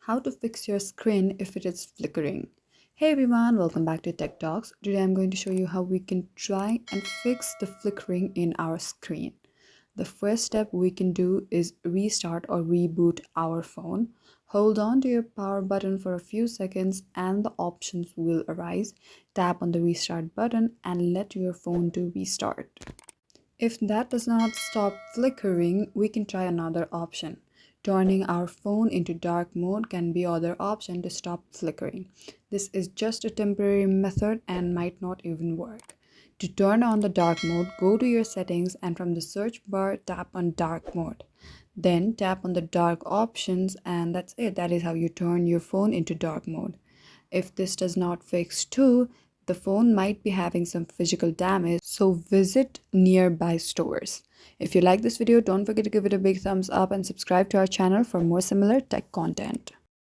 How to fix your screen if it is flickering. Hey everyone, welcome back to Tech Talks. Today I'm going to show you how we can try and fix the flickering in our screen. The first step we can do is restart or reboot our phone. Hold on to your power button for a few seconds and the options will arise. Tap on the restart button and let your phone to restart. If that does not stop flickering, we can try another option. Turning our phone into dark mode can be other option to stop flickering. This is just a temporary method and might not even work. To turn on the dark mode, go to your settings and from the search bar, tap on dark mode. Then tap on the dark options and that's it. That is how you turn your phone into dark mode. If this does not fix too, the phone might be having some physical damage, so visit nearby stores. If you like this video, don't forget to give it a big thumbs up and subscribe to our channel for more similar tech content.